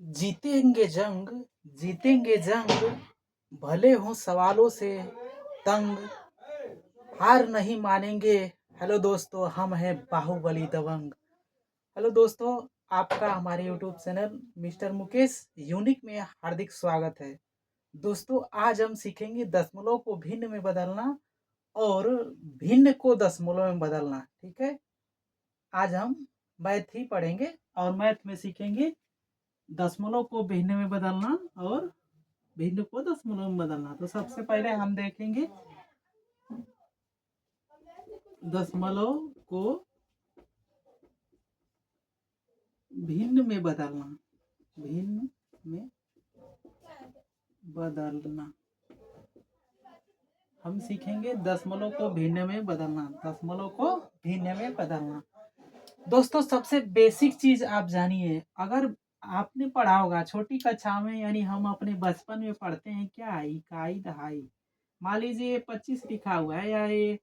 जीतेंगे जंग, जीतेंगे जंग, भले हों सवालों से तंग, हार नहीं मानेंगे। हेलो दोस्तों, हम हैं बाहुबली दबंग। हेलो दोस्तों, आपका हमारे YouTube channel mister Mukesh unique में हार्दिक स्वागत है। दोस्तों, आज हम सीखेंगे दशमलव को भिन्न में बदलना और भिन्न को दशमलव में बदलना। ठीक है, आज हम मैथ ही पढ़ेंगे और मैथ में सीखेंगे दशमलव को भिन्न में बदलना और भिन्न को दशमलव में बदलना। तो सबसे पहले हम देखेंगे दशमलव को भिन्न में बदलना। भिन्न में बदलना हम सीखेंगे दशमलव को भिन्न में बदलना। दशमलव को भिन्न में बदलना। दोस्तों, सबसे बेसिक चीज आप जानिए, अगर आपने पढ़ा होगा छोटी कक्षा में, यानी हम अपने बचपन में पढ़ते हैं क्या, इकाई दहाई। मान लीजिए 25 लिखा हुआ है या ये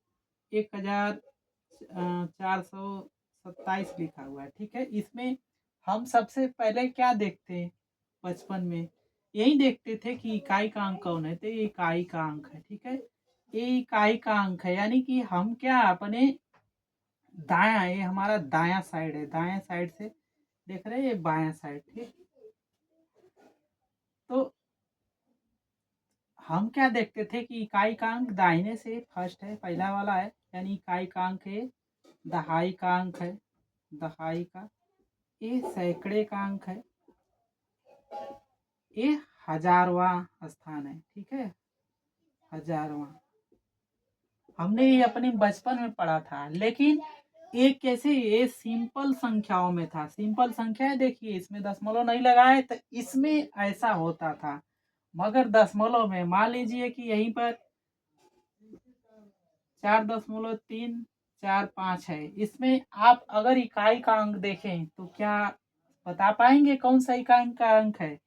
1427 लिखा हुआ है। ठीक है, इसमें हम सबसे पहले क्या देखते हैं बचपन में, यही देखते थे कि इकाई का अंक कौन है, तो ये इकाई का अंक है। ठीक है, ये इकाई का अंक है, यानी कि हम क्या अपने दाया, ये हमारा दाया साइड है, दाया साइड से देख रहे हैं, ये बाया साइड। ठीक, तो हम क्या देखते थे कि इकाई का अंक दाहिने से फर्स्ट है, पहला वाला है, यानी इकाई का अंक है, दहाई का अंक है, दहाई का, ये सैकड़े का अंक है, ये हजारवां स्थान है। ठीक है, हजारवां हमने ये अपने बचपन में पढ़ा था। लेकिन एक कैसे, ये सिंपल संख्याओं में था। सिंपल संख्या है, देखिए इसमें दशमलव नहीं लगाए तो इसमें ऐसा होता था। मगर दशमलव में मान लीजिए कि यहीं पर 4.345 है, इसमें आप अगर इकाई का अंक देखें तो क्या बता पाएंगे कौन सा इकाई का अंक है?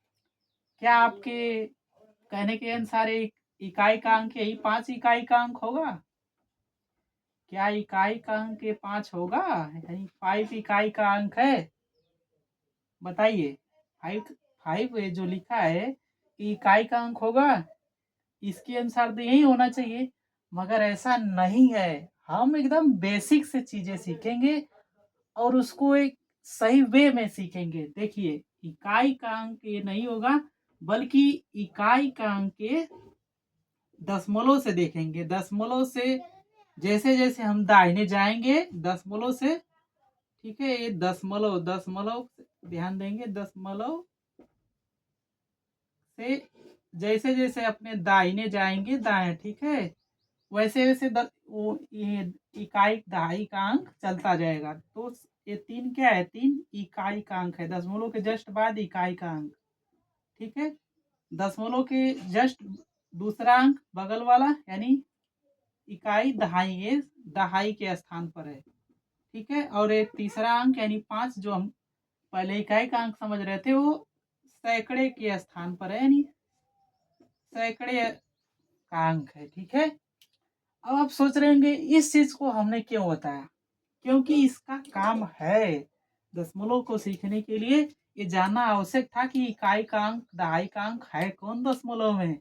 क्या आपके कहने के अनुसार एक इकाई का अंक यही 5 इकाई का अंक होगा? क्या इकाई का अंक ये 5 होगा? यानी 5 इकाई का अंक है, बताइए। 5 ये जो लिखा है इकाई का अंक होगा, इसके अनुसार तो यही होना चाहिए। मगर ऐसा नहीं है। हम एकदम बेसिक से चीजें सीखेंगे और उसको एक सही वे में सीखेंगे। देखिए, इकाई का अंक ये नहीं होगा, बल्कि इकाई का अंक ये दशमलव से देखेंगे। दशमलव से जैसे जैसे हम दाहिने जाएंगे दशमलव से, ठीक है, ये दशमलव, दशमलव ध्यान देंगे, दशमलव से जैसे जैसे अपने दाहिने जाएंगे दाएं, ठीक है, वैसे वैसे वो ये इकाई दहाई का अंक चलता जाएगा। तो ये 3 क्या है, 3 इकाई का अंक है। दशमलव के जस्ट बाद इकाई का अंक, ठीक है। दशमलव के जस्ट दूसरा अंक बगल वाला, यानी इकाई दहाई, ये दहाई के स्थान पर है। ठीक है, और एक तीसरा अंक यानी 5, जो हम पहले इकाई का अंक समझ रहे थे, वो सैकड़े के स्थान पर है, यानी सैकड़े का अंक है। ठीक है, अब आप सोच रहे होंगे इस चीज को हमने क्यों बताया? क्योंकि इसका काम है, दशमलव को सीखने के लिए ये जानना आवश्यक था कि इकाई का अंक दहाई का अंक है कौन दशमलव में।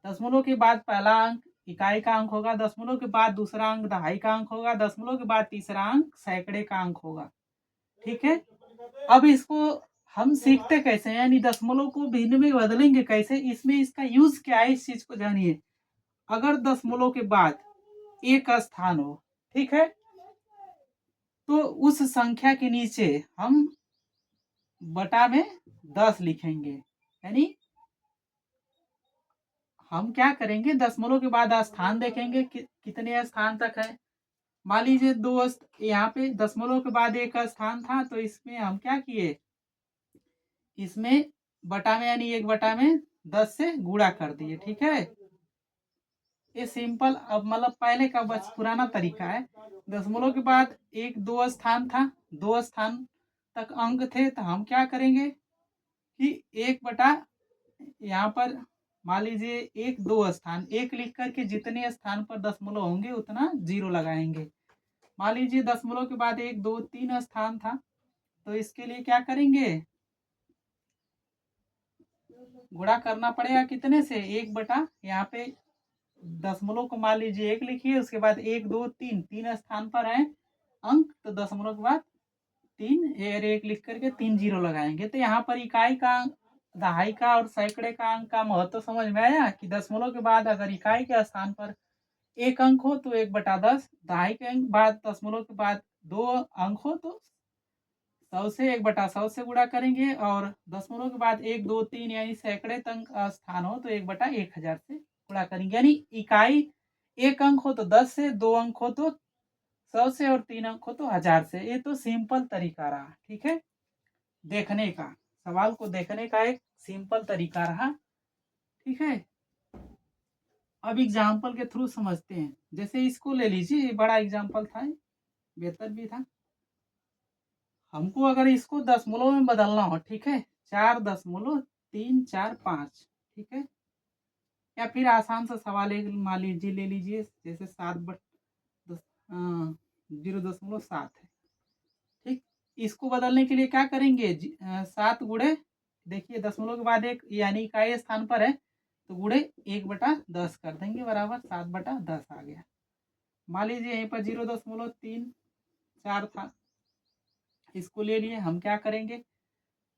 दशमलव के बाद पहला अंक इकाई का अंक होगा, दशमलव के बाद दूसरा अंक दहाई का अंक होगा, दशमलव के बाद तीसरा अंक सैकड़े का अंक होगा। ठीक है, अब इसको हम सीखते कैसे हैं, यानी दशमलव को भिन्न में बदलेंगे कैसे, इसमें इसका यूज क्या है, इस चीज को जानिए। अगर दशमलव के बाद एक स्थान हो, ठीक है, तो उस संख्या के नीचे हम बटा में 10 लिखेंगे। यानी हम क्या करेंगे, दशमलव के बाद स्थान देखेंगे कितने स्थान तक है। मान लीजिए यहाँ पे दशमलव के बाद एक स्थान था, तो इसमें हम क्या किए, इसमें बटा में यानी 1/10 से गुणा कर दिए। ठीक है, ये सिंपल, अब मतलब पहले का बस पुराना तरीका है। दशमलव के बाद एक दो स्थान था, 2 स्थान तक अंक थे, तो हम क्या करेंगे कि 1 यहाँ पर मान लीजिए 1 2 स्थान, 1 लिख करके जितने स्थान पर दशमलव होंगे उतना 0 लगाएंगे। मान लीजिए दशमलव के बाद 1 2 3 स्थान था, तो इसके लिए क्या करेंगे, गुणा करना पड़ेगा कितने से, 1 बटा यहाँ पे दशमलव को मान लीजिए 1 लिखिए, उसके बाद 1 2 3 तीन स्थान पर है अंक, तो दशमलव के बाद 3 और 1 लिख करके 3 जीरो लगाएंगे। तो यहाँ पर इकाई का, दहाई का और सैकड़े का अंक का महत्व समझ में आया कि दशमलव के बाद अगर इकाई के स्थान पर 1 अंक हो तो 1/10, दहाई के अंक बाद दशमलव के बाद 2 अंक हो तो 100 से 1/100 से गुणा करेंगे, और दशमलव के बाद 1 2 3 यानी सैकड़े तक स्थान हो तो 1/1000 से गुणा करेंगे। यानी इकाई 1 अंक हो तो 10 से, 2 अंक हो तो 100 से, और 3 अंक हो तो 1000 से। ये तो सिंपल तरीका रहा, ठीक है, देखने का, सवाल को देखने का एक सिंपल तरीका रहा, ठीक है। अब एग्जाम्पल के थ्रू समझते हैं। जैसे इसको ले लीजिए, बड़ा एग्जाम्पल था, बेहतर भी था। हमको अगर इसको दशमलव में बदलना हो, ठीक है, 4.345, ठीक है, या फिर आसान सा सवाल एक मान लीजिए, ले लीजिए, जैसे 0.7 है, ठीक। इसको बदलने के लिए क्या करेंगे, 7 देखिए दशमलव के बाद 1 यानी इकाई स्थान पर है तो गुणे 1/10 कर देंगे, बराबर 7/10 आ गया। मान लीजिए यहीं पर 0.34 था, इसको ले लिए, हम क्या करेंगे,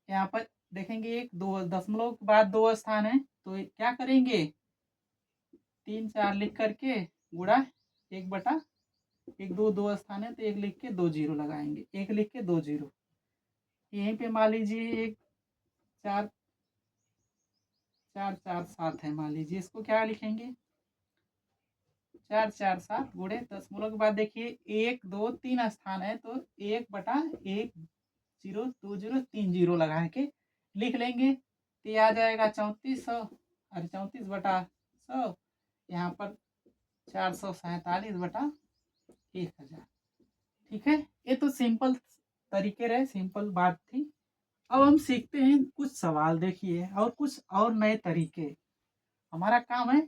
यहाँ पर देखेंगे 1 2 दशमलव के बाद 2 स्थान है तो क्या करेंगे, 3 4 लिख करके गुणा 1/1 2 स्थान है तो 1 लिख के 2 जीरो लगाएंगे, 1 लिख के 2 जीरो। यहीं पे मान लीजिए 1 4 4 4 7 है, मान लीजिए इसको क्या लिखेंगे, 4 4 7 गुणे दशमलव के बाद देखिए 1 2 3 स्थान है तो 1/1 0 2 0 3 जीरो लगा के लिख लेंगे, तो ये आ जाएगा 3400, अरे 34/100, यहाँ पर 447/1000, ठीक है। ये तो सिंपल तरीके रहे, सिंपल बात थी। अब हम सीखते हैं कुछ सवाल, देखिए, और कुछ और नए तरीके। हमारा काम है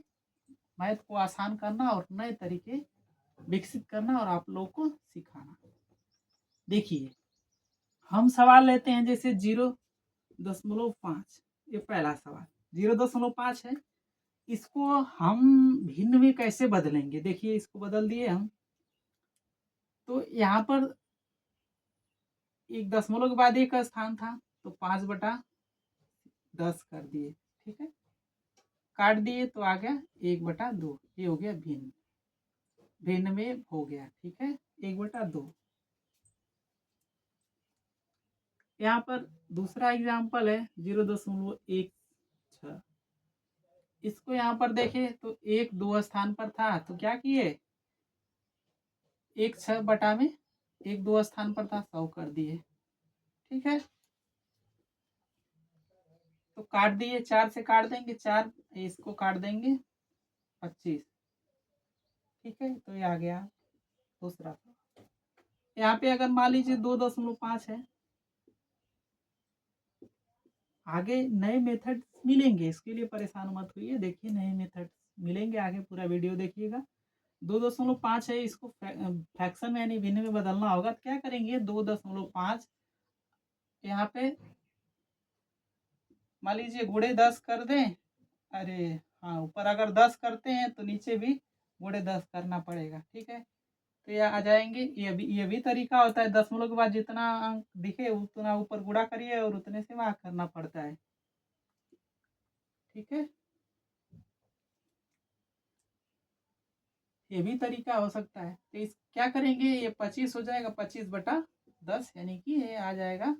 मैथ को आसान करना और नए तरीके विकसित करना और आप लोगों को सिखाना। देखिए हम सवाल लेते हैं, जैसे 0.5, ये पहला सवाल 0.5 है, इसको हम भिन्न में कैसे बदलेंगे। देखिए इसको बदल दिए हम, तो यहाँ पर एक दशमलव के बाद 1 का स्थान था तो 5/10 कर दिए, ठीक है, काट दिए तो आ गया 1/2, ये हो गया भिन्न, भिन्न में हो गया, ठीक है, 1/2। यहाँ पर दूसरा एग्जाम्पल है 0.16, इसको यहाँ पर देखें तो 1 2 स्थान पर था तो क्या किए, 1 6 बटा में 1 2 स्थान पर था 100 कर दिए, ठीक है, तो काट दिए, 4 से काट देंगे 4, इसको काट देंगे 25, ठीक है, तो ये आ गया दूसरा। यहाँ पे अगर मान लीजिए 2.5 है, आगे नए मेथड मिलेंगे, इसके लिए परेशान मत होइए, देखिए नए मेथड मिलेंगे आगे, पूरा वीडियो देखिएगा। 2.5 है, इसको फ्रैक्शन में यानी भिन्न में बदलना होगा, तो क्या करेंगे, 2.5 यहाँ पे मान लीजिए गुणे 10 कर दें, अरे हाँ, ऊपर अगर 10 करते हैं तो नीचे भी गुणे 10 करना पड़ेगा, ठीक है, तो ये आ जाएंगे। ये भी तरीका होता है, दशमलव के बाद जितना अंक दिखे उतना ऊपर गुणा करिए और उतने से भाग करना पड़ता है, ठीक है, ये भी तरीका हो सकता है। तो इस क्या करेंगे, ये 25 हो जाएगा, 25/10 यानी कि ये आ जाएगा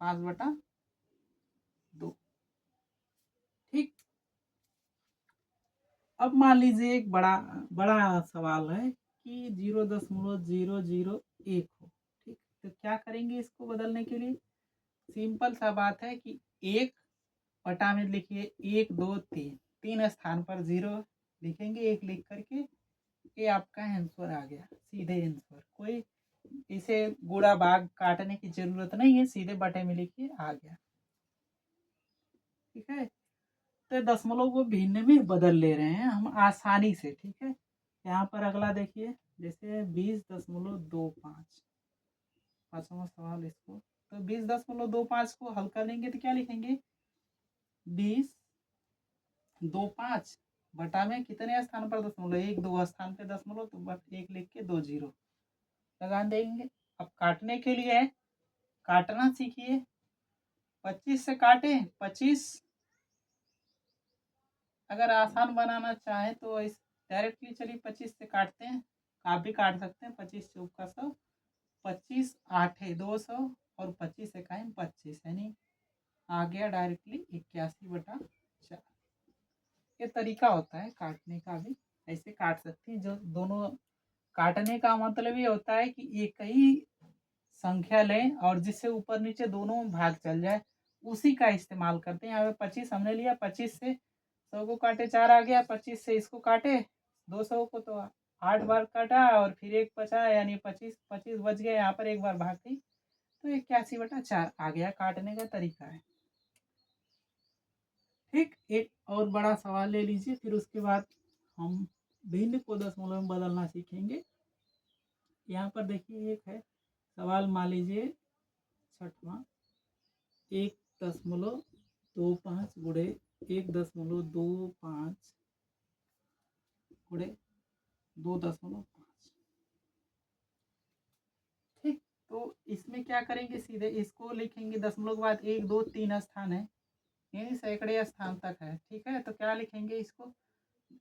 5/2, ठीक। अब मान लीजिए एक बड़ा बड़ा सवाल है कि 0.001 हो, ठीक, तो क्या करेंगे इसको बदलने के लिए, सिंपल सा बात है कि 1 बटा में लिखिए 1 2 3, 3 स्थान पर 0 लिखेंगे, 1 लिख करके, ये आपका आंसर आ गया, सीधे आंसर, कोई इसे गुणा भाग काटने की जरूरत नहीं है, सीधे बटे में लिखिए, आ गया, ठीक है। तो दशमलव को भिन्न में बदल ले रहे हैं हम आसानी से, ठीक है। यहाँ पर अगला देखिए, जैसे 20.25, पांचवा सवाल, इसको तो 20.25 को हल करेंगे तो क्या लिखेंगे, 20 2 5 बटा में कितने स्थान पर दशमलव, 1 2 स्थान पे दशमलव, तो बस 1 लिख के 2 जीरो लगा देंगे। अब काटने के लिए है, काटना सीखिए। 25 से काटे, 25 अगर आसान बनाना चाहें तो इस डायरेक्टली चलिए 25 से काटते हैं, आप भी काट सकते हैं। 25 चौक का 100, 25 8 है 200 और 25 इकाई 25, यानी आ गया डायरेक्टली 81/4। ये तरीका होता है काटने का भी, ऐसे काट सकते हैं। जो दोनों काटने का मतलब ये होता है कि एक ही संख्या लें और जिससे ऊपर नीचे दोनों भाग चल जाए, उसी का इस्तेमाल करते हैं। यहाँ पे 25 हमने लिया, 25 से 100 को काटे 4 आ गया, 25 से इसको काटे 200 को तो 8 बार काटा और फिर एक बचा, यानी 25 25 बच गया। यहाँ पर एक बार भाग गई तो 81/4 आ गया। काटने का तरीका है। ठीक, एक और बड़ा सवाल ले लीजिए, फिर उसके बाद हम भिन्न को दशमलव में बदलना सीखेंगे। यहाँ पर देखिए एक है सवाल, मान लीजिए 6वां, 1.25 गुणे 1.25 गुणे 2.5। ठीक, तो इसमें क्या करेंगे, सीधे इसको लिखेंगे। दशमलव के बाद 1 2 3 स्थान है, यानी सैकड़े स्थान तक है। ठीक है, तो क्या लिखेंगे, इसको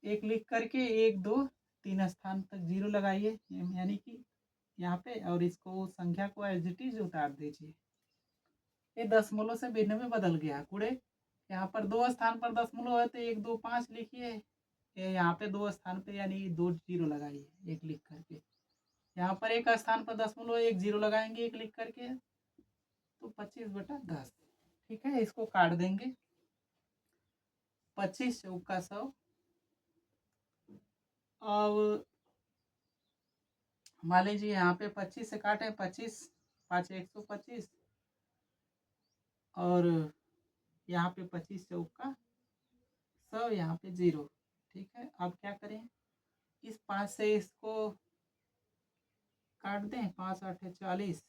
एक लिख करके 1 2 3 स्थान तक जीरो लगाइए, यानी कि यहाँ पे, और इसको संख्या को एज इट इज उतार दीजिए। ये दशमलव से भिन्न में बदल गया। गुणे यहाँ पर 2 स्थान पर दशमलव है तो 1 2 5 लिखिए, ये यहाँ पे 2 स्थान पे यानी 2 जीरो लगाइए एक लिख करके। यहाँ पर 1 स्थान पर दशमलव 1 जीरो लगाएंगे एक लिख करके, तो 25/10। ठीक है, इसको काट देंगे। 25 चौका 100। अब मान लीजिए यहाँ पे 25 से काटे, 25 5 125 और यहाँ पे 25 चौका 100, यहाँ पे 0। ठीक है, अब क्या करें, इस 5 से इसको काट दें, 5 8 40।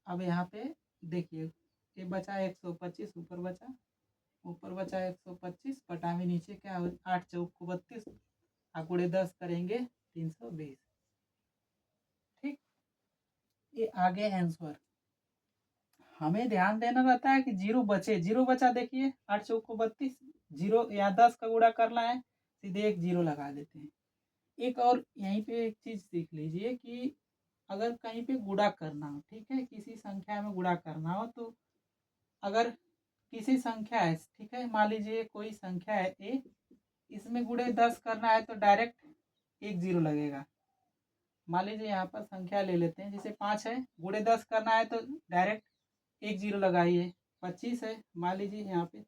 अब यहाँ पे देखिए ये बचा 125, ऊपर बचा 125 बटा में नीचे क्या हो, 8 चौक को 32 गुणे 10 करेंगे 320। ठीक, ये आगे आंसर। हमें ध्यान देना रहता है कि जीरो बचे, जीरो बचा, देखिए 8 चौक को 32, जीरो या 10 का गुणा करना है, सीधे एक जीरो लगा देते हैं। एक और यहीं पे एक चीज सीख लीजिए कि अगर कहीं पे गुणा करना हो, ठीक है, किसी संख्या में गुणा करना हो, तो अगर किसी संख्या है, ठीक है, मान लीजिए कोई संख्या है ए, इसमें गुणे 10 करना है तो डायरेक्ट एक जीरो लगेगा। मान लीजिए यहाँ पर संख्या ले लेते हैं, जैसे 5 है, गुणे 10 करना है तो डायरेक्ट एक जीरो लगाइए। 25 है, मान लीजिए यहाँ पे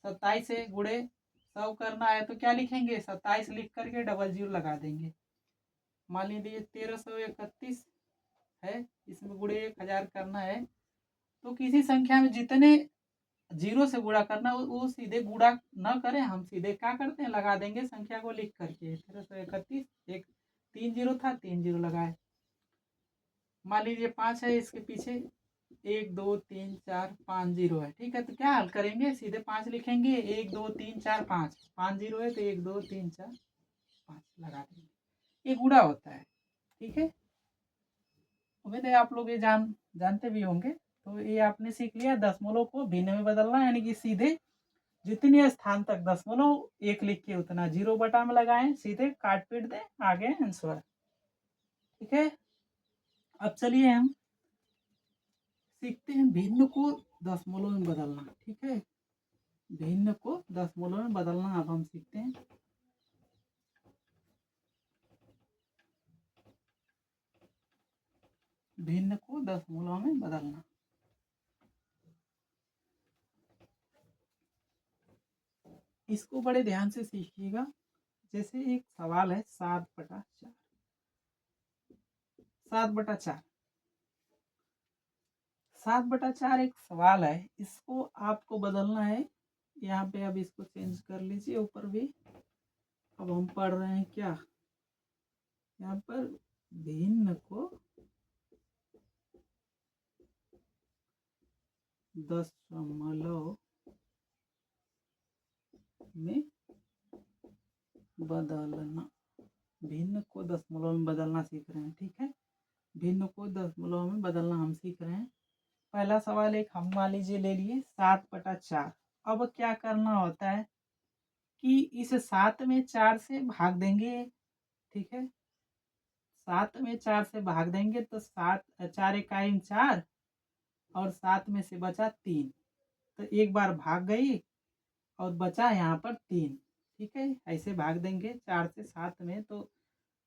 27 है, गुणे 100 करना है तो क्या लिखेंगे, 27 लिख करके डबल जीरो लगा देंगे। मान लीजिए 1331 है, इसमें गुणे 1000 करना है, तो किसी संख्या में जितने जीरो से गुणा करना वो सीधे गुणा न करें, हम सीधे क्या करते हैं, लगा देंगे संख्या को लिख करके। 1331, एक 3 जीरो था, 3 जीरो लगाए। मान लीजिए 5 है, इसके पीछे 1 2 3 4 5 जीरो है। ठीक है, तो क्या हल करेंगे, सीधे 5 लिखेंगे, 1 2 3 4 5, 5 जीरो है तो 1 2 3 4 5 लगा देंगे। ये गुणा होता है। ठीक है, उम्मीद है आप लोग ये जानते भी होंगे। तो ये आपने सीख लिया, दशमलव को भिन्न में बदलना, यानी कि सीधे जितने स्थान तक दशमलव एक लिख के उतना जीरो बटा में लगाएं, सीधे काट पीट दें, आगे आंसर। ठीक है, अब चलिए हम सीखते हैं भिन्न को दशमलव में बदलना। ठीक है, भिन्न को दशमलव में बदलना अब हम सीखते हैं। भिन्न को दशमलव में बदलना। इसको बड़े ध्यान से सीखिएगा। जैसे एक सवाल है 7/4, 7/4, 7/4 एक सवाल है, इसको आपको बदलना है। यहाँ पे अब इसको चेंज कर लीजिए ऊपर भी। अब हम पढ़ रहे हैं क्या, यहाँ पर भिन्न को 10 सीख रहे हैं, ठीक है। भिन्न को दशमलव में बदलना हम सीख रहे हैं। पहला सवाल एक हम मान लीजिए ले लिए 7/4। अब क्या करना होता है कि इस 7 में 4 से भाग देंगे, ठीक है। 7 में 4 से भाग देंगे तो 7 4 इकाई 4 और 7 में से बचा 3, तो एक बार भाग गई और बचा यहाँ पर 3, ठीक है। ऐसे भाग देंगे 4 से 7 में, तो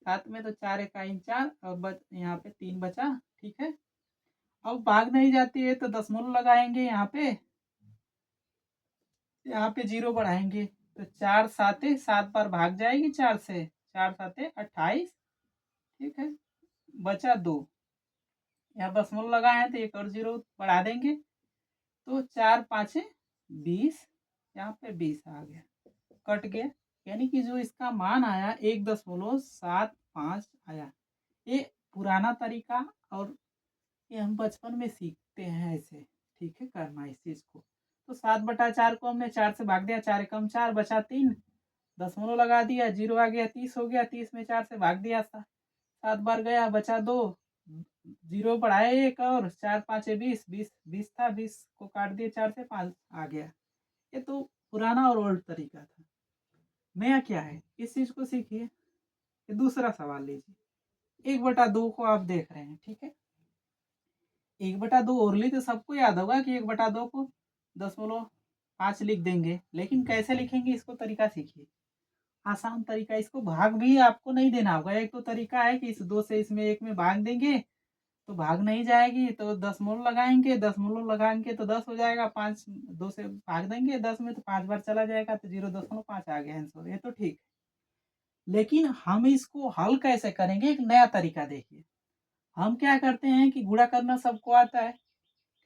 7 में तो 4 इकाई 4 और यहाँ पे 3 बचा, ठीक है। अब भाग नहीं जाती है तो दशमलव लगाएंगे यहाँ पे 0 बढ़ाएंगे तो 4 7 7 बार भाग जाएगी 4 से, 4 7 28, ठीक है। बचा 2, यहाँ दशमलव लगाए हैं तो एक और 0 बढ़ा देंगे तो 4 5 20, यहाँ पे 20 आ गया, कट गया। यानी कि जो इसका मान आया 1.75 आया। ये पुराना तरीका, और ये हम बचपन में सीखते हैं ऐसे, ठीक है, करना इस चीज को। तो 7/4 को हमने 4 से भाग दिया, 4 एकम 4 बचा 3, दशमलव लगा दिया, 0 आ गया, 30 हो गया, 30 में 4 से भाग दिया, 7 बार गया, बचा 2, 0 बढ़ाए एक और 4 5 20, 20 था, 20 को काट दिया 4 से, 5 आ गया। ये तो पुराना और ओल्ड तरीका था। नया क्या है, इस चीज को सीखिए। ये दूसरा सवाल लीजिए, 1/2 को आप देख रहे हैं, ठीक है। 1/2 ओरली तो सबको याद होगा कि 1/2 को 0.5 लिख देंगे, लेकिन कैसे लिखेंगे इसको तरीका सीखिए। आसान तरीका, इसको भाग भी आपको नहीं देना होगा। एक तो तरीका है कि इस 2 से इसमें 1 में भाग देंगे तो भाग नहीं जाएगी, तो दशमलव लगाएंगे, दशमलव लगाएंगे तो 10 हो जाएगा, 5 2 से भाग देंगे 10 में तो 5 बार चला जाएगा तो 0.5 आ गया आंसर। ये तो ठीक, लेकिन हम इसको हल कैसे करेंगे, एक नया तरीका देखिए। हम क्या करते हैं कि गुणा करना सबको आता है,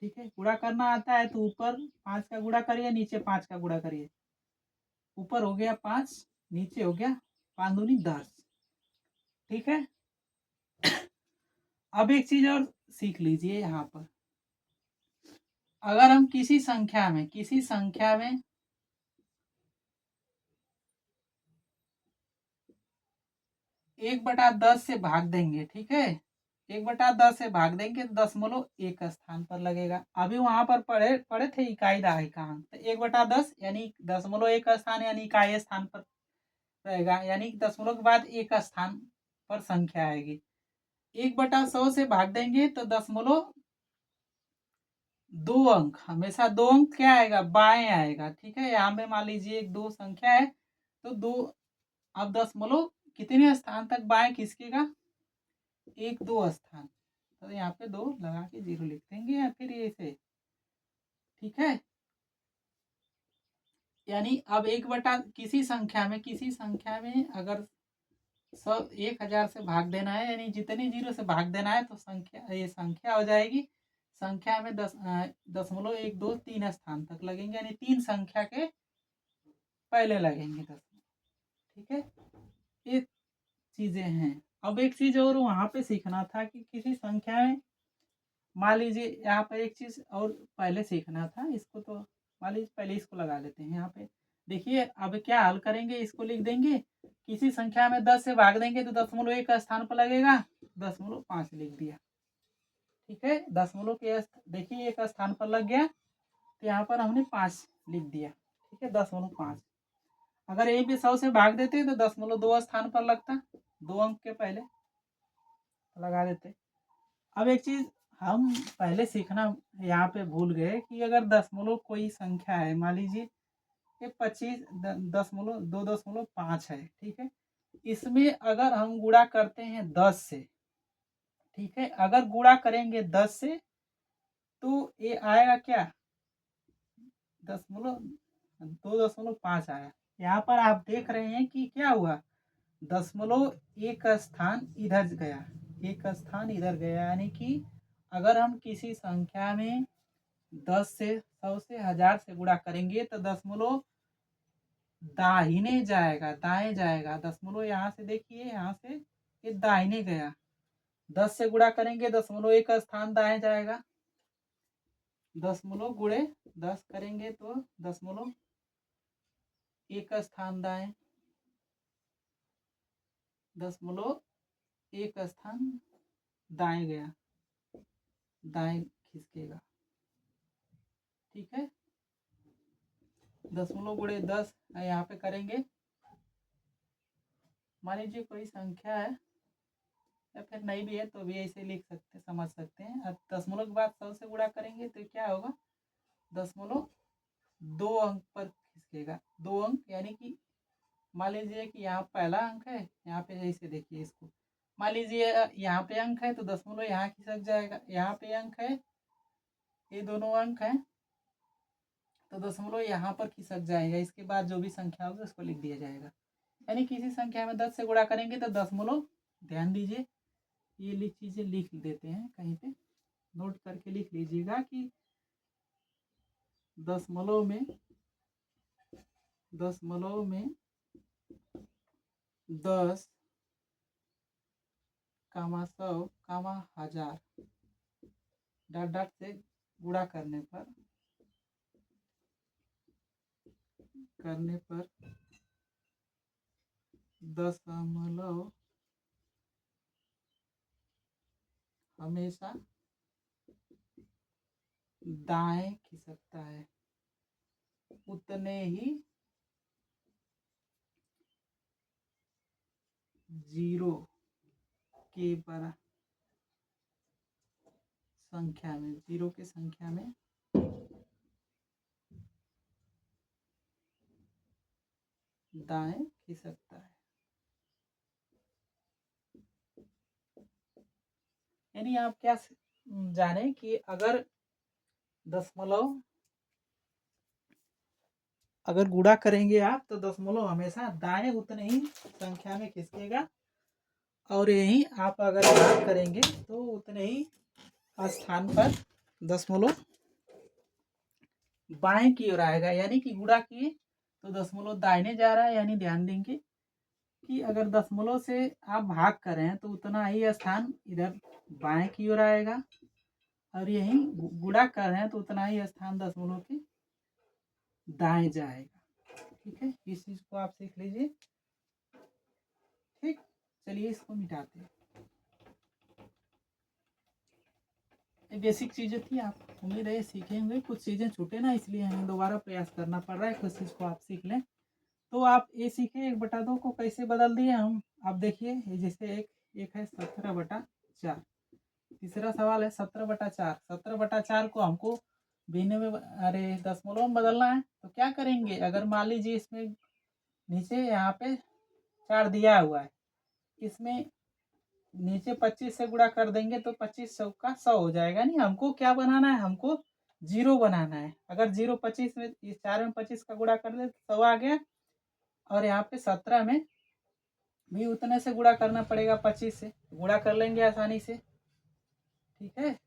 ठीक है। गुणा करना आता है तो ऊपर 5 का गुणा करिए, नीचे 5 का गुणा करिए। ऊपर हो गया 5, नीचे हो गया 5 दूनी 10, ठीक है। अब एक चीज और सीख लीजिए यहाँ पर, अगर हम किसी संख्या में 1/10 से भाग देंगे, ठीक है। 1/10 से भाग देंगे तो दशमलव एक स्थान पर लगेगा। अभी वहां पर पढ़े पढ़े थे इकाई दहाई का अंक, तो 1/10 यानी दशमलव एक स्थान यानी इकाई स्थान पर रहेगा, यानी दशमलव के बाद एक स्थान पर संख्या आएगी। 1/100 से भाग देंगे तो दशमलव 2 अंक, हमेशा 2 अंक क्या आएगा, बाएं आएगा, ठीक है। यहाँ पे मान लीजिए एक 2 संख्या है तो 2, अब दशमलव कितने स्थान तक बाएं खिसकेगा, 1 2 स्थान, तो यहाँ पे 2 लगा के 0 लिख देंगे या फिर ऐसे, ठीक है। यानी अब 1/, किसी संख्या में अगर सब 1000 से भाग देना है, यानी जितनी 0 से भाग देना है तो ये संख्या हो जाएगी। संख्या में दशमलव 1 2 3 स्थान तक लगेंगे, यानी 3 संख्या के पहले लगेंगे दशमलव, ठीक है। ये चीजें हैं। अब एक चीज और वहां पे सीखना था कि किसी संख्या में, मान लीजिए यहाँ पर एक चीज और पहले सीखना था, इसको तो मान लीजिए पहले इसको लगा लेते हैं। यहाँ पे देखिए अब क्या हल करेंगे, इसको लिख देंगे, किसी संख्या में 10 से भाग देंगे तो दशमलव एक स्थान पर लगेगा, 0.5 लिख दिया, ठीक है। दशमलव के देखिए एक स्थान पर लग गया तो यहाँ पर हमने 5 लिख दिया, ठीक है, 0.5। अगर यही पे 100 से भाग देते तो 0.2 स्थान पर लगता, 2 अंक के पहले लगा देते। अब एक चीज हम पहले सीखना यहाँ पे भूल गए कि अगर दशमलव कोई संख्या है, मान लीजिए ये 25.2.5 है, ठीक है। इसमें अगर हम गुणा करते हैं 10 से, ठीक है, अगर गुणा करेंगे 10 से तो ये आएगा क्या, 2.5 आया। यहाँ पर आप देख रहे हैं कि क्या हुआ, दशमलव एक स्थान इधर गया, एक स्थान इधर गया, यानी कि अगर हम किसी संख्या में 10 से 100 से 1000 से गुणा करेंगे तो दशमलव दाहिने जाएगा, दाएं जाएगा। दशमलव यहाँ से देखिए, यहाँ से ये दाहिने गया, 10 से गुणा करेंगे दशमलव एक स्थान दाएं जाएगा, दशमलव गुणे 10 करेंगे तो दशमलव एक स्थान दाएं, दशमलव एक स्थान दाएं गया, दाएं खिसकेगा, ठीक है। 10 यहाँ पे करेंगे। मान लीजिए कोई संख्या है या फिर नहीं भी है तो भी ऐसे लिख सकते, समझ सकते हैं। अब 10 के बाद 100 से गुणा करेंगे तो क्या होगा, 2 अंक पर खिसकेगा। 2 अंक यानी कि मान लीजिए कि यहाँ पहला अंक है, यहाँ पे ऐसे देखिए इसको, मान लीजिए यहाँ पे अंक है तो 10 यहाँ खिसक जाएगा, यहाँ पे अंक है, ये दोनों अंक है तो 10 यहाँ पर खिसक जाएगा। इसके बाद जो भी संख्या होगी उसको लिख दिया जाएगा। यानी किसी संख्या में 10 से गुणा करेंगे तो 10, ध्यान दीजिए ये चीजें लिख देते हैं कहीं पे, नोट करके लिख लीजिएगा कि 10 में 10 कामा 100 कामा 1000 डॉट डॉट से गुणा करने पर दशमलव हमेशा दाएं खिसकता है, उतने ही 0 के बराबर संख्या में, 0 की संख्या में दाएं खिसकता है। यानी आप क्या जाने कि अगर अगर गुणा करेंगे आप तो 10 हमेशा दाएं उतने ही संख्या में खिसकेगा, और यही आप अगर भाग करेंगे तो उतने ही स्थान पर 10 बाएं की ओर आएगा। यानी कि गुणा किए तो 10 दाहिने जा रहा है, यानी ध्यान देंगे कि अगर 10 से आप भाग करें तो उतना ही स्थान इधर बाएं की ओर आएगा, और यही गुणा कर रहे हैं तो उतना ही स्थान 10 के दाएं जाएगा, ठीक है। इस चीज को आप सीख लीजिए, ठीक। चलिए इसको मिटाते हैं। ये बेसिक चीजें थी, आप उम्मीद है सीखे होंगे। कुछ चीजें छूटे ना, इसलिए हमें दोबारा प्रयास करना पड़ रहा है, कुछ चीज को आप सीख लें। तो आप ये सीखे 1/2 को कैसे बदल दिए हम। आप देखिए ये जैसे एक है 17/4, तीसरा सवाल है 17/4। 17/4 को हमको भिन्न में, अरे दशमलव में बदलना है तो क्या करेंगे। अगर मान लीजिए इसमें नीचे यहाँ पे 4 दिया हुआ है, इसमें नीचे 25 से गुणा कर देंगे तो 25 100 का 100 हो जाएगा। नहीं, हमको क्या बनाना है, हमको 0 बनाना है। अगर 0 25 में, इस 4 में 25 का गुणा कर दे तो 100 आ गया, और यहाँ पे 17 में भी उतने से गुणा करना पड़ेगा, 25 से गुणा कर लेंगे आसानी से, ठीक है।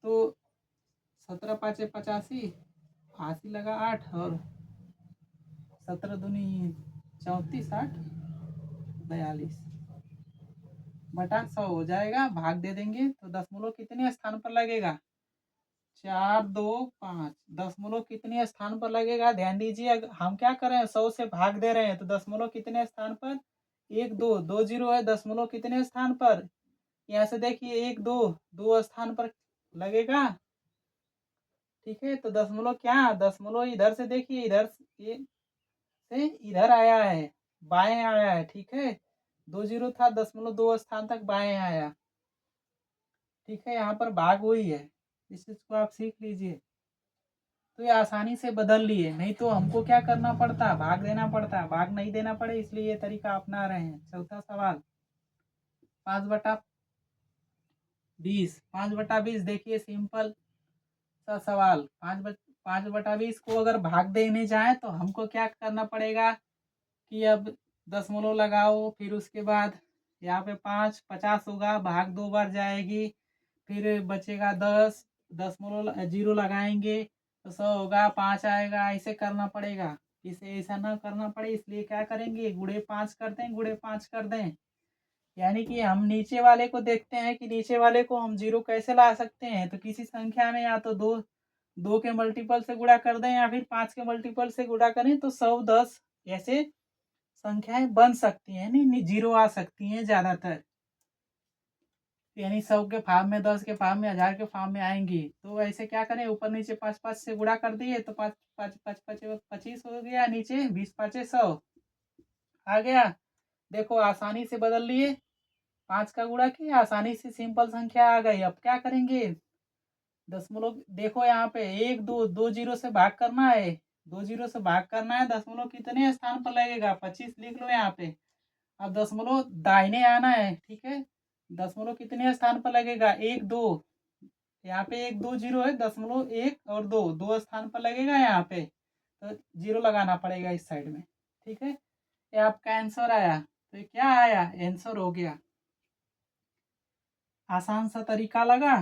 तो 17 5 85, 80 लगा 8, और 17 दूनी 34, 8 42 बटा 100 हो जाएगा। भाग दे देंगे तो दशमलव कितने स्थान पर लगेगा, 4 2 5। दशमलव कितने स्थान पर लगेगा, ध्यान दीजिए। हम क्या कर रहे हैं, 100 से भाग दे रहे हैं तो दशमलव कितने स्थान पर, 1 2 2 0 है। दशमलव कितने स्थान पर, यहाँ से देखिए 1 2 2 स्थान पर लगेगा, ठीक है। तो दशमलव क्या, दशमलव इधर से देखिए, इधर से इधर आया है, बाएं आया है, ठीक है। 2 0 था, दशमलव 2 स्थान तक बाएं आया, ठीक है। यहाँ पर भाग हुई है, इस चीज को आप सीख लीजिए। तो ये आसानी से बदल लिए, नहीं तो हमको क्या करना पड़ता, भाग देना पड़ता। भाग नहीं देना पड़े इसलिए ये तरीका अपना रहे हैं। चौथा सवाल 5/20। 5/20 देखिए सिंपल सा सवाल। 5/20 को अगर भाग देने जाए तो हमको क्या करना पड़ेगा कि अब दशमलव लगाओ, फिर उसके बाद यहाँ पे 5 50 होगा, भाग 2 बार जाएगी, फिर बचेगा 10, दशमलव 0 लगाएंगे तो 100 होगा, 5 आएगा, ऐसे करना पड़ेगा। इसे ऐसा ना करना पड़े इसलिए क्या करेंगे, गुणे 5 कर दें, गुणे 5 कर दें। यानी कि हम नीचे वाले को देखते हैं कि नीचे वाले को हम 0 कैसे ला सकते हैं। तो किसी संख्या में या तो 2 के मल्टीपल से गुणा कर दें, या फिर 5 के मल्टीपल से गुणा करें तो 100 10 ऐसे संख्याएं बन सकती हैं, नहीं जीरो आ सकती हैं ज़्यादातर, यानी 100 के फॉर्म में, 10 के फॉर्म में, 1000 के फॉर्म में आएंगी। तो ऐसे क्या करें, ऊपर नीचे 5 5 से गुणा कर दिए तो 5 5 5 5 25 हो गया, नीचे 20 5 100 आ गया। देखो आसानी से बदल लिए, 5 का गुणा किया, आसानी से सिंपल संख्या आ गई। अब क्या करेंगे, दशमलव देखो यहाँ पे 1 2 2 जीरो से भाग करना है, 2 जीरो से भाग करना है। दशमलव कितने स्थान पर लगेगा, 25 लिख लो यहाँ पे। अब दशमलव दाहिने आना है, ठीक है। दशमलव कितने स्थान पर लगेगा, 1 2, यहाँ पे 1 2 जीरो है, दशमलव 1 और 2 2 स्थान पर लगेगा यहाँ पे, तो जीरो लगाना पड़ेगा इस साइड में, ठीक है। ये आपका आंसर आया। तो ये क्या आया, आंसर हो गया। आसान सा तरीका लगा,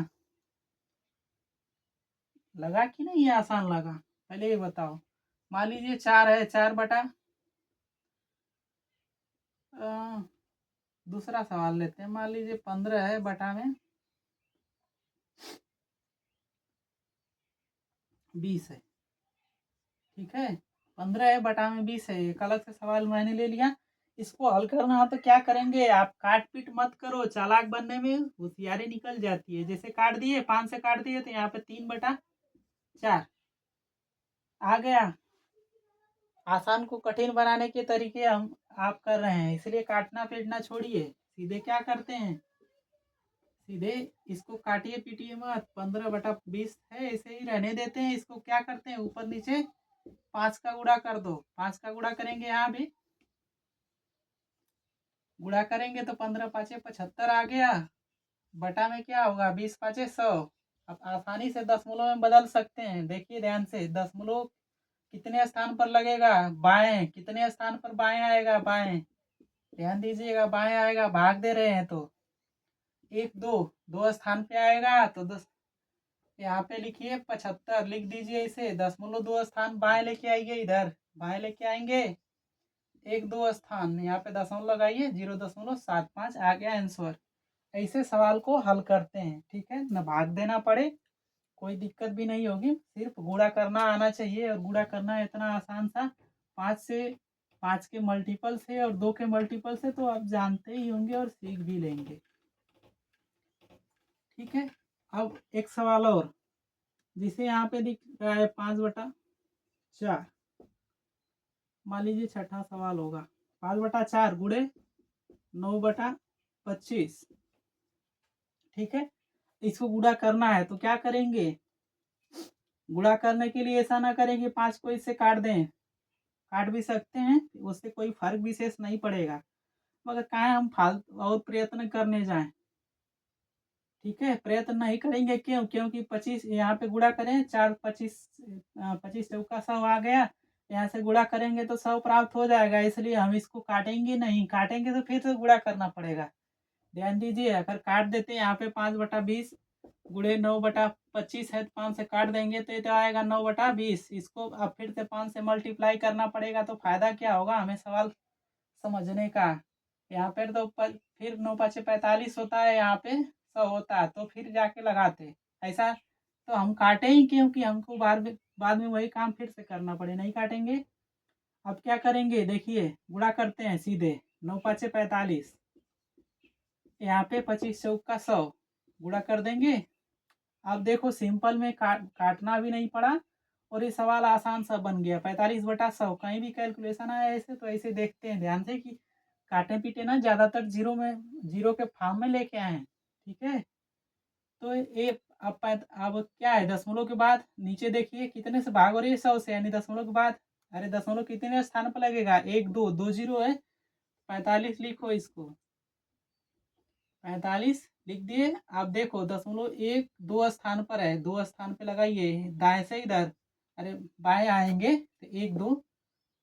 लगा कि नहीं, ये आसान लगा। पहले ये बताओ, मान लीजिए 4 है, 4 बटा दूसरा सवाल लेते हैं। मान लीजिए 15 है, बटा में 20 है, ठीक है। 15 है, बटा में 20 है, एक अलग से सवाल मैंने ले लिया। इसको हल करना हो तो क्या करेंगे, आप काट पीट मत करो, चालाक बनने में होशियारी निकल जाती है। जैसे काट दिए, 5 से काट दिए तो यहाँ पे 3 बटा 4 आ गया। आसान को कठिन बनाने के तरीके हम आप कर रहे हैं, इसलिए काटना पीटना छोड़िए, सीधे क्या करते हैं, सीधे इसको काटिए पीटिए मत। 15/20 है, ऐसे ही रहने देते हैं। इसको क्या करते हैं, ऊपर नीचे 5 का गुणा कर दो। 5 का गुणा करेंगे, यहाँ भी गुणा करेंगे तो 15 5 75 आ गया। बटा में क्या होगा, 20 5 100। अब आसानी से दशमलव में बदल सकते हैं, देखिए ध्यान से। दशमलव कितने स्थान पर लगेगा, बाएं। कितने स्थान पर बाएं आएगा, बाएं, ध्यान दीजिएगा, बाएं आएगा। भाग दे रहे हैं तो 1 2 2 स्थान पे आएगा, तो 10 यहाँ पे लिखिए 75 लिख दीजिए इसे। दशमलव 2 स्थान बाएं लेके आइए, इधर बाएं लेके आएंगे, 1 2 स्थान यहाँ पे दशमलव लगाइए, 0.75 आ गया आंसर। ऐसे सवाल को हल करते हैं, ठीक है ना, भाग देना पड़े, कोई दिक्कत भी नहीं होगी, सिर्फ गुणा करना आना चाहिए। और गुणा करना इतना आसान सा, 5 के मल्टीपल से और 2 के मल्टीपल से तो आप जानते ही होंगे और सीख भी लेंगे, ठीक है। अब एक सवाल और, जिसे यहाँ पे दिख रहा है 5/4, मान लीजिए छठा सवाल होगा। 5/4 गुणे 9/25, ठीक है। इसको गुणा करना है तो क्या करेंगे, गुणा करने के लिए ऐसा ना करें कि 5 को इससे काट दें, काट भी सकते हैं, उससे कोई फर्क विशेष नहीं पड़ेगा, मगर कहाँ हम फालतू और प्रयत्न करने जाएं, ठीक है। प्रयत्न नहीं करेंगे, क्यों, क्योंकि 25 यहाँ पे गुणा करें, 4 25 25 चौका 100 आ गया। यहाँ से गुणा करेंगे तो 100 प्राप्त हो जाएगा, इसलिए हम इसको काटेंगे नहीं। काटेंगे तो फिर से गुणा करना पड़ेगा। ध्यान दीजिए, अगर काट देते हैं यहाँ पे 5/20 गुणे 9/25 है, तो 5 से काट देंगे तो ये तो आएगा 9/20। इसको अब फिर से 5 से मल्टीप्लाई करना पड़ेगा, तो फायदा क्या होगा हमें सवाल समझने का। यहाँ पर तो फिर 9×5 = 45 होता है, यहाँ पे 100 होता है, तो फिर जाके लगाते ऐसा। तो हम काटे ही, क्योंकि हमको बाद में वही काम फिर से करना पड़े, नहीं काटेंगे। अब क्या करेंगे, देखिए गुणा करते हैं सीधे, 9×5 = 45, यहाँ पे 25 चौका 100 गुणा कर देंगे। अब देखो सिंपल में काटना भी नहीं पड़ा, और ये सवाल आसान सा बन गया। 45/100, कहीं भी कैलकुलेशन आया ऐसे तो ऐसे देखते हैं ध्यान से कि काटे पीटे ना, ज़्यादातर जीरो के फॉर्म में लेके आए हैं, ठीक है। तो ये अब क्या है, दशमलव के बाद नीचे देखिए कितने से भाग हो रही है, 100 से, यानी दशमलव के बाद, अरे दशमलव कितने स्थान पर लगेगा, 1 2 2 जीरो है, 45 लिखो इसको, 45 लिख दिए। आप देखो दशमलव 1 2 स्थान पर है, 2 स्थान पे लगाइए, दाएं से इधर, अरे बाएं आएंगे तो 1 2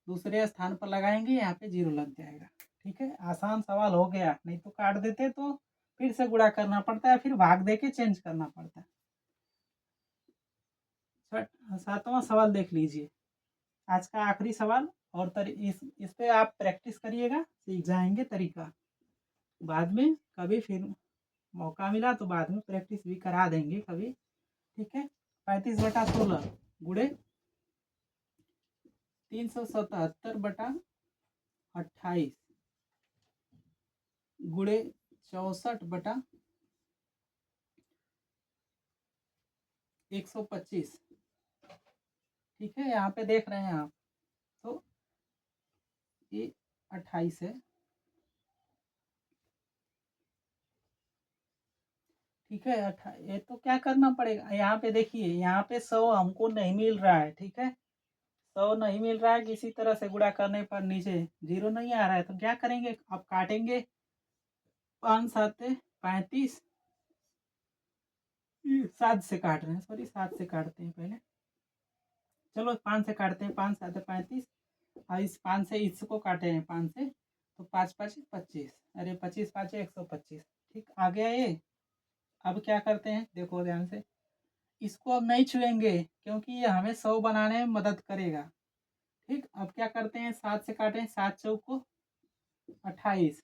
दूसरे स्थान पर लगाएंगे, यहाँ पे जीरो लग जाएगा, ठीक है। आसान सवाल हो गया, नहीं तो काट देते तो फिर से गुणा करना पड़ता है, फिर भाग दे के चेंज करना पड़ता है। 7वां सवाल देख लीजिए, आज का आखिरी सवाल। और इस पे आप प्रैक्टिस करिएगा, सीख जाएंगे तरीका। बाद में कभी फिर मौका मिला तो बाद में प्रैक्टिस भी करा देंगे कभी, ठीक है। 35/16 गुणे 377/, 28 गुणे 64/125। ठीक है, यहाँ पे देख रहे हैं आप, तो ये 28 है। ठीक है, ये तो क्या करना पड़ेगा, यहाँ पे देखिए, यहाँ पे 100 हमको नहीं मिल रहा है। ठीक है, 100 नहीं मिल रहा है, किसी तरह से गुणा करने पर नीचे 0 नहीं आ रहा है, तो क्या करेंगे, अब काटेंगे। 5 7 35, 7 से काट रहे हैं, सॉरी 7 से काटते हैं पहले। चलो 5 से काटते हैं, 5 7 35, और इस 5 से इसको काटे हैं 5 से, तो 5 5 25, अरे 25 5 125। ठीक, आ गया ये। अब क्या करते हैं, देखो ध्यान से, इसको अब नहीं छुएंगे क्योंकि ये हमें 100 बनाने में मदद करेगा। ठीक, अब क्या करते हैं, 7 से काटें, 7 चौको 28,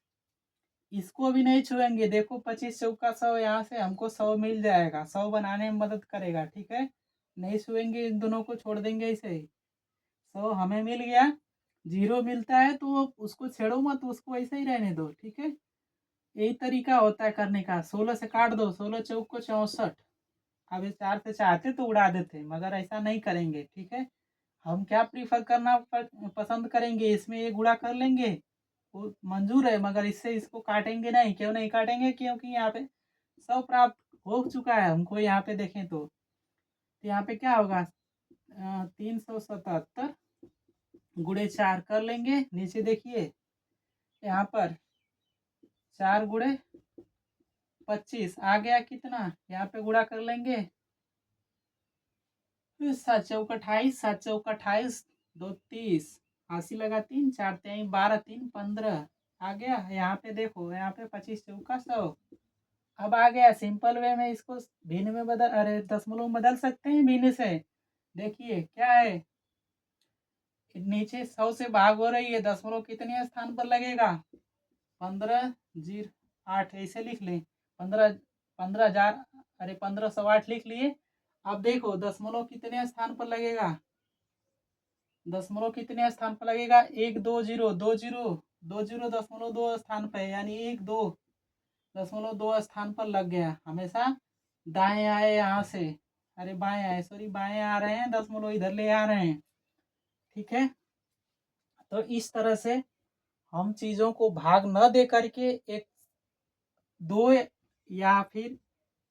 इसको अभी नहीं छुएंगे। देखो 25 चौका 100, यहाँ से हमको 100 मिल जाएगा, 100 बनाने में मदद करेगा। ठीक है, नहीं छुएंगे, इन दोनों को छोड़ देंगे ऐसे ही। 100 हमें मिल गया, 0 मिलता है तो उसको छेड़ो मत, उसको ऐसे ही रहने दो। ठीक है, यही तरीका होता है करने का। 16 से काट दो, 16 चौक को 64। अब इस 4 से चाहते तो उड़ा देते, मगर ऐसा नहीं करेंगे। ठीक है, हम क्या प्रीफर करना पसंद करेंगे, इसमें ये गुणा कर लेंगे, वो मंजूर है, मगर इससे इसको काटेंगे नहीं। क्यों नहीं काटेंगे, क्योंकि यहाँ पे 100 प्राप्त हो चुका है हमको। यहाँ पे देखें तो यहाँ पे क्या होगा, 377 गुणे 4 कर लेंगे। नीचे देखिए, यहाँ पर 4 गुणे 25 आ गया, कितना, यहाँ पे गुणा कर लेंगे। 7 चौक 28, 7 चौक 28, 2 30, 80 लगा 3, 4 3 12, 3 15 आ गया। यहाँ पे देखो, यहाँ पे 25 चौका 100। अब आ गया, सिंपल वे में इसको भिन्न में बदल, अरे दशमलव में बदल सकते हैं भिन्न से। देखिए क्या है, नीचे 100 से भाग हो रही है, दशमलव कितने स्थान पर लगेगा, 1508, ऐसे लिख लें, 15,000, अरे 1508 लिख लिए। अब देखो दशमलव कितने स्थान पर लगेगा, दशमलव कितने स्थान पर लगेगा, 1 2 0 2 0 2 0 दशमलव 2 स्थान पर, यानी 1 2 दशमलव 2 स्थान पर लग गया। हमेशा दाएं आए यहाँ से, अरे बाएं आए, सॉरी बाएं आ रहे हैं, दशमलव इधर ले आ रहे हैं। ठीक है, तो इस तरह से हम चीजों को भाग न दे करके एक 2 या फिर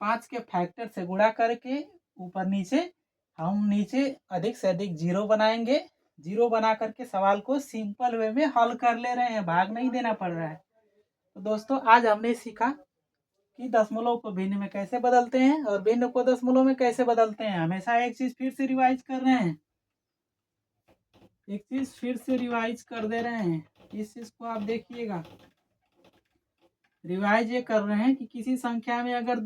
5 के फैक्टर से गुणा करके ऊपर नीचे, हम नीचे अधिक से अधिक 0 बनाएंगे। 0 बना करके सवाल को सिंपल वे में हल कर ले रहे हैं, भाग नहीं देना पड़ रहा है। तो दोस्तों, आज हमने सीखा कि दशमलव को भिन्न में कैसे बदलते हैं और भिन्न को दशमलव में कैसे बदलते हैं। हमेशा एक चीज फिर से रिवाइज कर रहे हैं, एक चीज फिर से रिवाइज कर दे रहे हैं, इस चीज को आप देखिएगा। रिवाइज ये कर रहे हैं कि किसी संख्या में अगर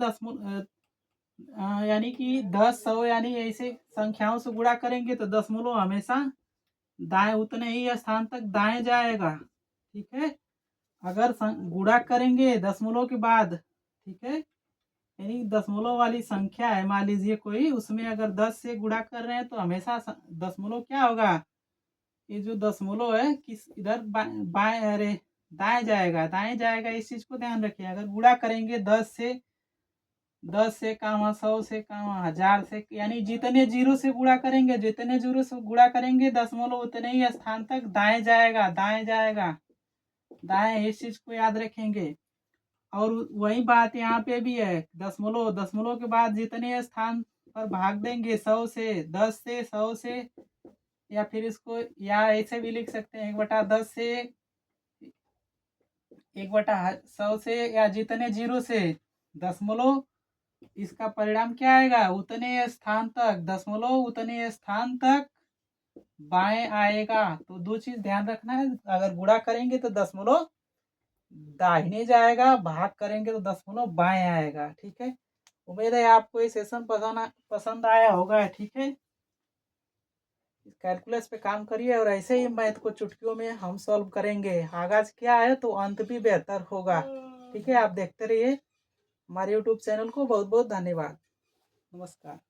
यानी कि 10 100 यानी ऐसे संख्याओं से गुणा करेंगे तो दशमलव हमेशा दाएं उतने ही स्थान तक दाएं जाएगा। ठीक है, अगर गुणा करेंगे दशमलव के बाद, ठीक है, यानी दशमलव वाली संख्या है, मान लीजिए कोई, उसमें अगर 10 से गुणा कर रहे हैं तो हमेशा दशमलव क्या होगा, ये जो दशमलव है किस इधर बाएं, अरे दाएं जाएगा, दाएं जाएगा। इस चीज को ध्यान रखिए। अगर गुणा करेंगे 10 से, 100 से 1000 से, यानी जितने जीरो से गुणा करेंगे, जितने जीरो से गुणा करेंगे दशमलव उतने ही स्थान तक दाएं जाएगा, दाएं जाएगा, दाएं। इस चीज को याद रखेंगे। और वही बात यहाँ पे भी है, दशमलव, दशमलव के बाद जितने स्थान पर भाग देंगे, 100 से, 10 से, 100 से, या फिर इसको या ऐसे भी लिख सकते हैं, 1/10 से, 1/100 से, या जितने जीरो से दशमलव, इसका परिणाम क्या आएगा, उतने स्थान तक दशमलव, उतने स्थान तक बाएं आएगा। तो दो चीज ध्यान रखना है, अगर गुणा करेंगे तो दशमलव दाहिने जाएगा, भाग करेंगे तो दशमलव बाएं आएगा। ठीक है, उम्मीद है आपको ये सेशन पसंद आया होगा। ठीक है, कैलकुलस पे काम करिए और ऐसे ही मैथ को चुटकियों में हम सॉल्व करेंगे। आगाज क्या है तो अंत भी बेहतर होगा। ठीक है, आप देखते रहिए हमारे यूट्यूब चैनल को। बहुत बहुत धन्यवाद, नमस्कार।